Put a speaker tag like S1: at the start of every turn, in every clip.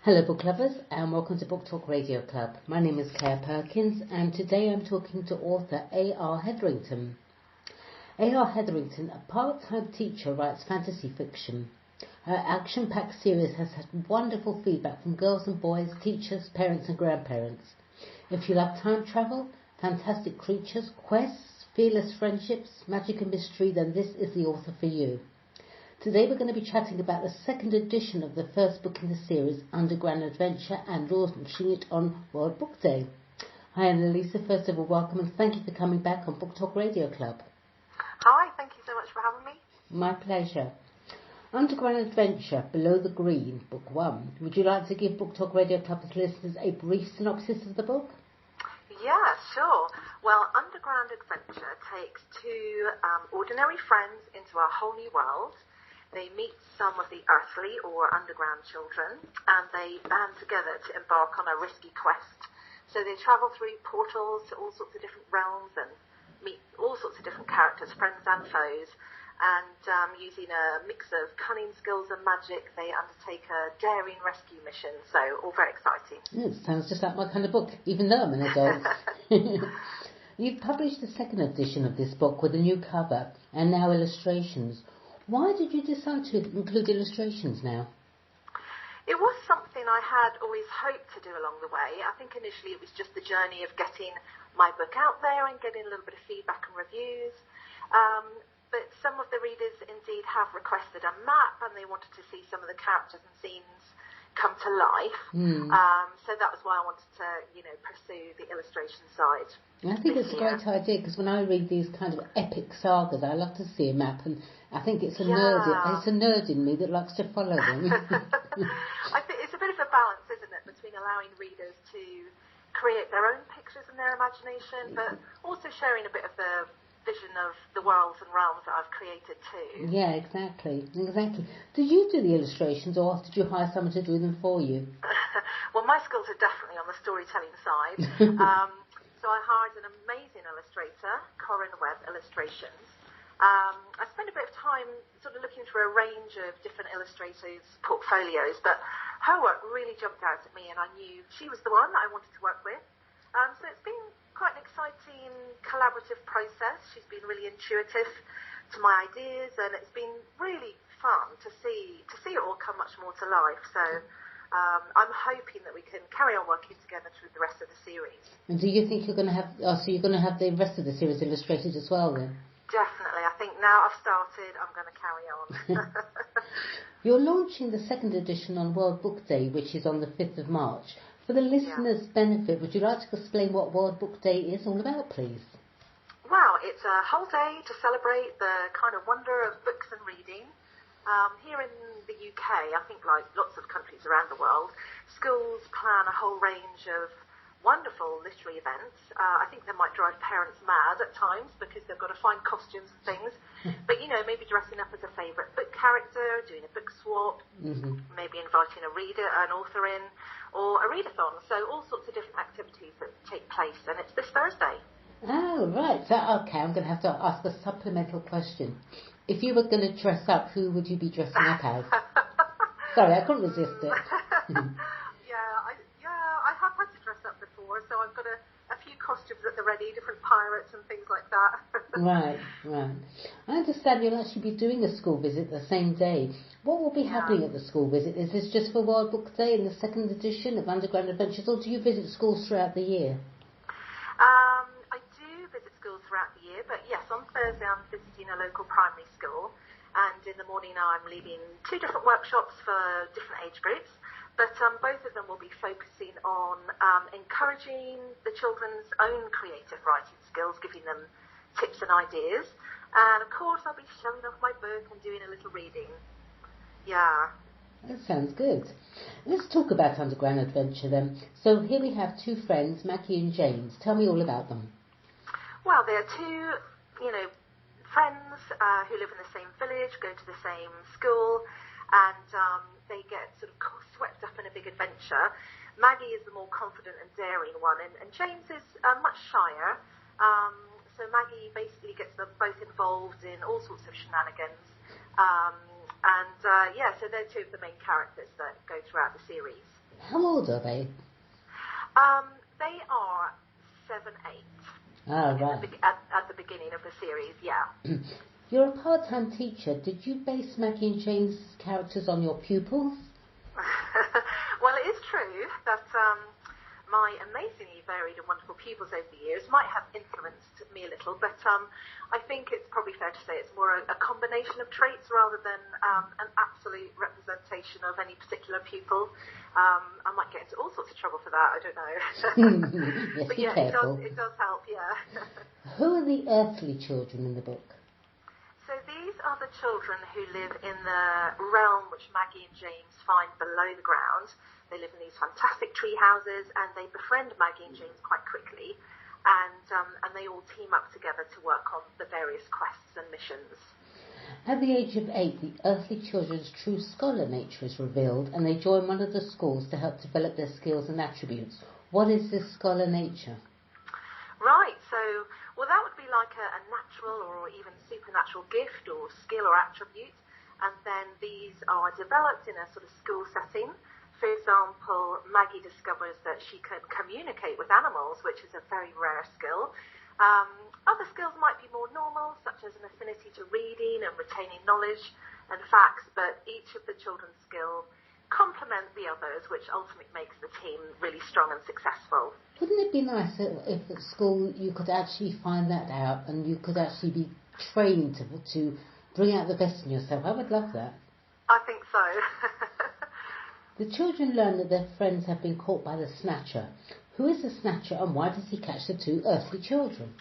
S1: Hello book lovers and welcome to Book Talk Radio Club. My name is Claire Perkins and today I'm talking to author A.R. Hetherington. A.R. Hetherington, a part-time teacher, writes fantasy fiction. Her action-packed series has had wonderful feedback from girls and boys, teachers, parents and grandparents. If you love time travel, fantastic creatures, quests, fearless friendships, magic and mystery, then this is the author for you. Today we're going to be chatting about the second edition of the first book in the series, Underground Adventure, and launching it on World Book Day. Hi Annalisa, first of all welcome and thank you for coming back on Book Talk Radio Club.
S2: Hi, thank you so much for having me.
S1: My pleasure. Underground Adventure, Below the Green, Book 1. Would you like to give Book Talk Radio Club's listeners a brief synopsis of the book?
S2: Yeah, sure. Well, Underground Adventure takes two ordinary friends into a whole new world. They meet some of the earthly or underground children and they band together to embark on a risky quest. So they travel through portals to all sorts of different realms and meet all sorts of different characters, friends and foes. And using a mix of cunning skills and magic, they undertake a daring rescue mission. So all very exciting.
S1: It sounds just like my kind of book, even though I'm an adult. You've published the second edition of this book with a new cover and now illustrations. Why did you decide to include illustrations now?
S2: It was something I had always hoped to do along the way. I think initially it was just the journey of getting my book out there and getting a little bit of feedback and reviews. But some of the readers indeed have requested a map and they wanted to see some of the characters and scenes come to life. So that was why I wanted to, pursue the illustration side.
S1: I think it's a great idea because when I read these kind of epic sagas, I love to see a map, and I think it's a nerd in me that likes to follow them.
S2: I think it's a bit of a balance, isn't it, between allowing readers to create their own pictures in their imagination, but also sharing a bit of the vision of the worlds and realms that I've created too.
S1: Yeah, exactly. Did you do the illustrations or did you hire someone to do them for you?
S2: Well, my skills are definitely on the storytelling side. So I hired an amazing illustrator, Corinne Webb Illustrations. I spent a bit of time sort of looking through a range of different illustrators' portfolios, but her work really jumped out at me and I knew she was the one that I wanted to work with. So it's been quite an exciting collaborative process. She's been really intuitive to my ideas and it's been really fun to see it all come much more to life. So I'm hoping that we can carry on working together through the rest of the series.
S1: And do you think you're going to have, so you're going to have the rest of the series illustrated as well then?
S2: Definitely. I think now I've started, I'm going to carry on.
S1: You're launching the second edition on World Book Day, which is on the 5th of March. For the listeners' benefit, would you like to explain what World Book Day is all about, please?
S2: Well, it's a whole day to celebrate the kind of wonder of books and reading. Here in the UK, I think like lots of countries around the world, schools plan a whole range of wonderful literary events. I think they might drive parents mad at times because they've got to find costumes and things. But, maybe dressing up as a favourite book character, doing a book swap, maybe inviting an author in, or a readathon. So all sorts of different activities that take place, and it's this Thursday.
S1: Oh, right. So, okay, I'm going to have to ask a supplemental question. If you were going to dress up, who would you be dressing up as? Sorry, I couldn't resist it.
S2: I have had to dress up before, so I've got a few costumes at the ready, different pirates and things like that.
S1: Right. I understand you'll actually be doing a school visit the same day. What will be happening at the school visit? Is this just for World Book Day in the second edition of Underground Adventures, or do you visit schools throughout the year?
S2: I do visit schools throughout the year, but yes, on Thursday I'm visiting a local primary school, and in the morning now I'm leading two different workshops for different age groups. But both of them will be focusing on encouraging the children's own creative writing skills, giving them tips and ideas. And of course, I'll be showing off my book and doing a little reading. Yeah.
S1: That sounds good. Let's talk about Underground Adventure then. So here we have two friends, Maggie and James. Tell me all about them.
S2: Well, they're two, friends who live in the same village, go to the same school, and they get sort of swept up in a big adventure. Maggie is the more confident and daring one, and James is much shyer. So Maggie basically gets them both involved in all sorts of shenanigans. So they're two of the main characters that go throughout the series.
S1: How old are they?
S2: They are 7, 8.
S1: Ah, right.
S2: At the beginning of the series, yeah.
S1: You're a part-time teacher. Did you base Maggie and James' characters on your pupils?
S2: Well, it is true that my amazingly varied and wonderful pupils over the years might have influenced me a little, but I think it's probably fair to say it's more a combination of traits rather than an absolute representation of any particular pupil. I might get into all sorts of trouble for that, I don't know.
S1: Yes,
S2: but
S1: be
S2: yeah,
S1: careful.
S2: it does help, yeah.
S1: Who are the earthly children in the book?
S2: So these are the children who live in the realm which Maggie and James find below the ground. They live in these fantastic tree houses, and they befriend Maggie and James quite quickly, and they all team up together to work on the various quests and missions.
S1: At the age of 8, the earthly children's true scholar nature is revealed, and they join one of the schools to help develop their skills and attributes. What is this scholar nature?
S2: Right, so, well, that would be like a natural or even supernatural gift or skill or attribute, and then these are developed in a sort of school setting. For example, Maggie discovers that she can communicate with animals, which is a very rare skill. Other skills might be more normal, such as an affinity to reading and retaining knowledge and facts, but each of the children's skills complement the others, which ultimately makes the team really strong and successful.
S1: Wouldn't it be nice if at school you could actually find that out and you could actually be trained to bring out the best in yourself? I would love that.
S2: I think so.
S1: The children learn that their friends have been caught by the Snatcher. Who is the Snatcher, and why does he catch the two earthly children?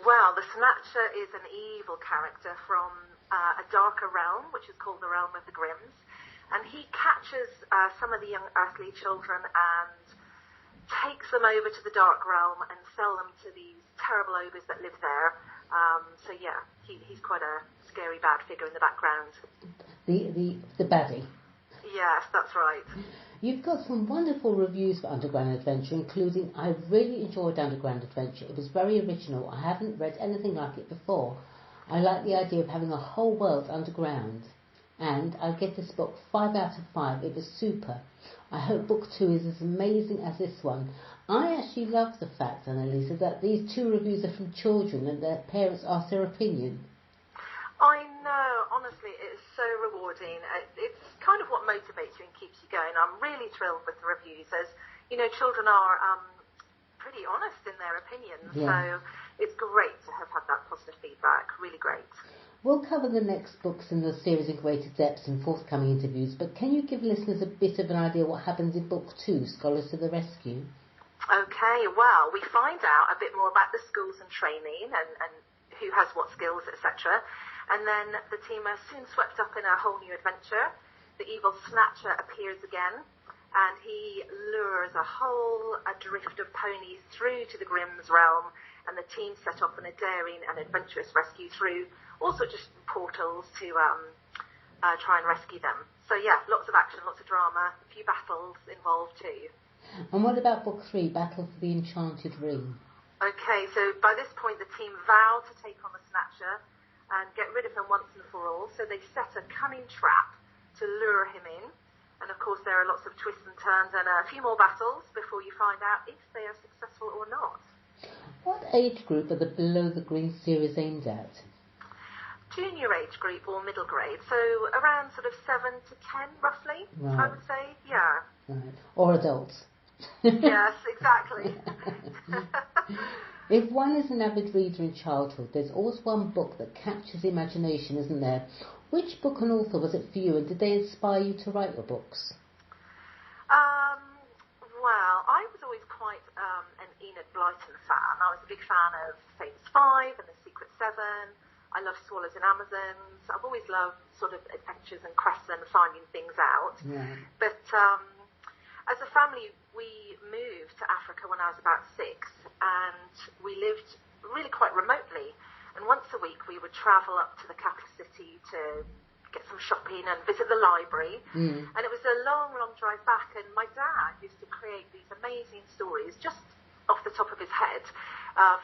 S2: Well, the Snatcher is an evil character from a darker realm, which is called the Realm of the Grimms. And he catches some of the young earthly children and takes them over to the dark realm and sell them to these terrible ogres that live there. So yeah, he's quite a scary bad figure in the background.
S1: The baddie.
S2: Yes, that's right.
S1: You've got some wonderful reviews for Underground Adventure, including, I really enjoyed Underground Adventure. It was very original. I haven't read anything like it before. I like the idea of having a whole world underground. And I give this book 5 out of 5. It was super. I hope book 2 is as amazing as this one. I actually love the fact, Annalisa, that these 2 reviews are from children and their parents ask their opinion.
S2: I know, honestly, it is so rewarding. It's kind of what motivates you and keeps you going. I'm really thrilled with the reviews, as, you know, children are pretty honest in their opinions. Yeah. So it's great to have had that positive feedback. Really great.
S1: We'll cover the next books in the series in greater depth in forthcoming interviews, but can you give listeners a bit of an idea what happens in book 2, Scholars to the Rescue?
S2: Okay, well, we find out a bit more about the schools and training and who has what skills, etc. And then the team are soon swept up in a whole new adventure. The evil Snatcher appears again, and he lures a drift of ponies through to the Grimm's realm, and the team set off on a daring and adventurous rescue through all sorts of portals to try and rescue them. So yeah, lots of action, lots of drama, a few battles involved too.
S1: And what about book 3, Battle for the Enchanted Ring?
S2: Okay, so by this point the team vow to take on the Snatcher and get rid of him once and for all, so they set a cunning trap to lure him in. And of course there are lots of twists and turns and a few more battles before you find out if they are successful or not.
S1: What age group are the Below the Green series aimed at?
S2: Junior age group or middle grade, so around sort of 7 to 10 roughly, right. I would say, yeah.
S1: Right. Or adults.
S2: Yes, exactly.
S1: If one is an avid reader in childhood, there's always one book that captures the imagination, isn't there? Which book and author was it for you, and did they inspire you to write your books?
S2: Well, I was always quite an Enid Blyton fan. I was a big fan of Famous Five and The Secret Seven. I love Swallows and Amazons. I've always loved sort of adventures and quests and finding things out. Yeah. But as a family, we moved to Africa when I was about 6, and we lived really quite remotely. And once a week, we would travel up to the capital city to get some shopping and visit the library. And it was a long, long drive back, and my dad used to create these amazing stories just off the top of his head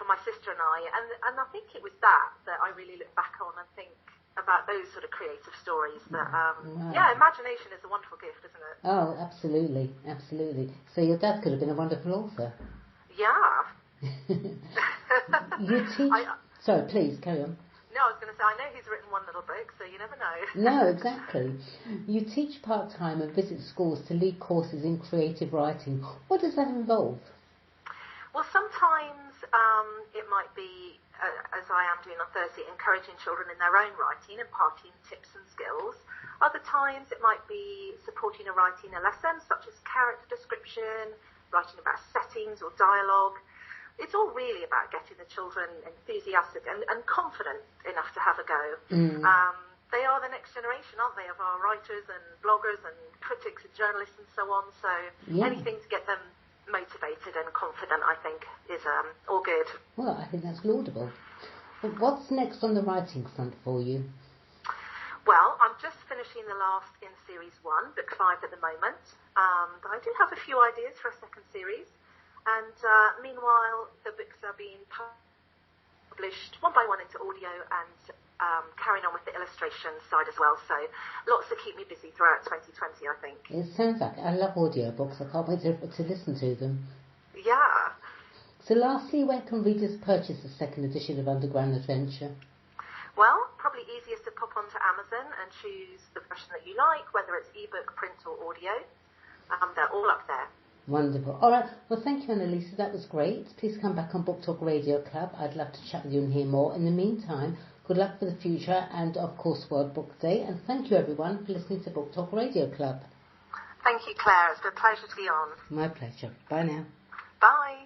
S2: for my sister and I. And I think it was that I really look back on and think, about those sort of creative stories. That
S1: Wow.
S2: yeah, imagination is a wonderful gift, isn't it?
S1: Oh, absolutely, absolutely. So your dad could have been a wonderful author.
S2: Yeah.
S1: You teach... Sorry, please, carry on.
S2: No, I was going to say, I know he's written one little book, so you never know.
S1: No, exactly. You teach part-time and visit schools to lead courses in creative writing. What does that involve?
S2: Well, sometimes it might be, as I am doing on Thursday, encouraging children in their own writing, imparting tips and skills. Other times it might be supporting a writing a lesson, such as character description, writing about settings or dialogue. It's all really about getting the children enthusiastic and confident enough to have a go. They are the next generation, aren't they, of our writers and bloggers and critics and journalists and so on. So anything to get them motivated and confident, I think, is all good.
S1: Well, I think that's laudable. But what's next on the writing front for you?
S2: Well, I'm just finishing the last in Series 1, Book 5 at the moment. But I do have a few ideas for a second series. And meanwhile, the books are being published one by one into audio and carrying on with the illustration side as well. So lots to keep me busy throughout 2020, I think.
S1: It sounds like I love audiobooks. I can't wait to listen to them.
S2: Yeah.
S1: So lastly, where can readers purchase the second edition of Underground Adventure?
S2: Well, probably easiest to pop onto Amazon and choose the version that you like, whether it's ebook, print or audio. They're all up there.
S1: Wonderful. All right. Well, thank you, Annalisa. That was great. Please come back on Book Talk Radio Club. I'd love to chat with you and hear more. In the meantime, good luck for the future and, of course, World Book Day. And thank you, everyone, for listening to Book Talk Radio Club.
S2: Thank you, Claire. It's been a pleasure to be on.
S1: My pleasure. Bye now.
S2: Bye.